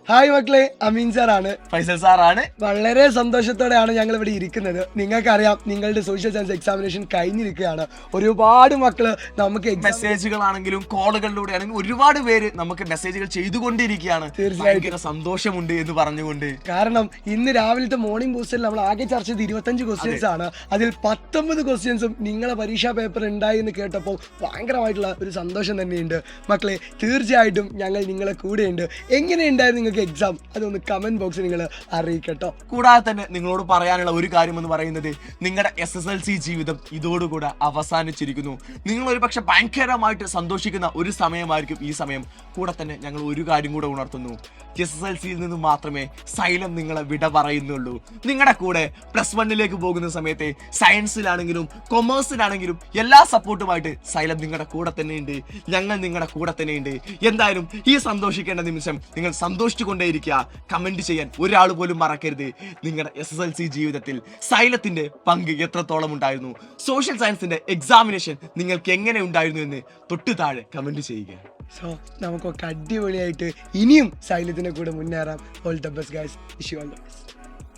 Hi മക്കളെ, അമീൻ സാറാണ്. ഫൈസൽ സാറാണ്. വളരെ സന്തോഷത്തോടെയാണ് ഞങ്ങൾ ഇവിടെ ഇരിക്കുന്നത്. നിങ്ങൾക്കറിയാം, നിങ്ങളുടെ സോഷ്യൽ സയൻസ് എക്സാമിനേഷൻ കഴിഞ്ഞിരിക്കുകയാണ്. ഒരുപാട് മക്കള് നമുക്ക് മെസ്സേജുകളാണെങ്കിലും കോളുകളിലൂടെ ആണെങ്കിലും ഒരുപാട് പേര് നമുക്ക് മെസ്സേജുകൾ ചെയ്തുകൊണ്ടിരിക്കുകയാണ്. തീർച്ചയായിട്ടും സന്തോഷമുണ്ട് എന്ന് പറഞ്ഞുകൊണ്ട്. കാരണം ഇന്ന് രാവിലത്തെ മോർണിംഗ് ബൂസ്റ്ററിൽ നമ്മൾ ആകെ ചർച്ച ചെയ്ത് 25 ക്വസ്റ്റ്യൻസ് ആണ്. അതിൽ 19 ക്വസ്റ്റ്യൻസും നിങ്ങളെ പരീക്ഷാ പേപ്പർ ഉണ്ടായി എന്ന് കേട്ടപ്പോൾ ഭയങ്കരമായിട്ടുള്ള ഒരു സന്തോഷം തന്നെയുണ്ട്. മക്കളെ, തീർച്ചയായിട്ടും ഞങ്ങൾ നിങ്ങളെ കൂടെയുണ്ട്. എങ്ങനെയുണ്ടായിരുന്നു നിങ്ങൾക്ക് എക്സാം? അതൊന്ന് കമന്റ് ബോക്സിൽ നിങ്ങൾ അറിയിക്കട്ടോ. കൂടാതെ തന്നെ നിങ്ങളോട് പറയാനുള്ള ഒരു കാര്യം എന്ന് പറയുന്നത്, നിങ്ങളുടെ SSLC ജീവിതം ഇതോടുകൂടെ അവസാനിച്ചിരിക്കുന്നു. നിങ്ങൾ ഒരു പക്ഷെ ഭയങ്കരമായിട്ട് സന്തോഷിക്കുന്ന ഒരു സമയമായിരിക്കും ഈ സമയം. കൂടെ തന്നെ ഞങ്ങൾ ഒരു കാര്യം കൂടെ ഉണർത്തുന്നു, SSLCയിൽ നിന്ന് മാത്രമേ സൈലം നിങ്ങളെ വിട പറയുന്നുള്ളൂ. നിങ്ങളുടെ കൂടെ +1 പോകുന്ന സമയത്തെ സയൻസിലാണെങ്കിലും കൊമേഴ്സിലാണെങ്കിലും എല്ലാ സപ്പോർട്ടുമായിട്ട് സൈലം നിങ്ങളുടെ കൂടെ തന്നെയുണ്ട്. ഞങ്ങൾ നിങ്ങളുടെ കൂടെ തന്നെയുണ്ട്. എന്തായാലും ഈ സന്തോഷിക്കേണ്ട നിമിഷം നിങ്ങൾ സന്തോഷിച്ചുകൊണ്ടേയിരിക്കുക. കമന്റ് ചെയ്യാൻ ഒരാൾ പോലും മറക്കരുത്. നിങ്ങളുടെ SSLC ജീവിതത്തിൽ സൈലത്തിന്റെ പങ്ക് എത്രത്തോളം ഉണ്ടായിരുന്നു, സോഷ്യൽ സയൻസിന്റെ എക്സാമിനേഷൻ നിങ്ങൾക്ക് എങ്ങനെ ഉണ്ടായിരുന്നു എന്ന് തൊട്ടു താഴെ കമന്റ് ചെയ്യുക. സോ നമുക്കൊക്കെ അടിപൊളിയായിട്ട് ഇനിയും സൈലത്തിന്റെ കൂടെ മുന്നേറാം. All the best guys. Wish you all the best.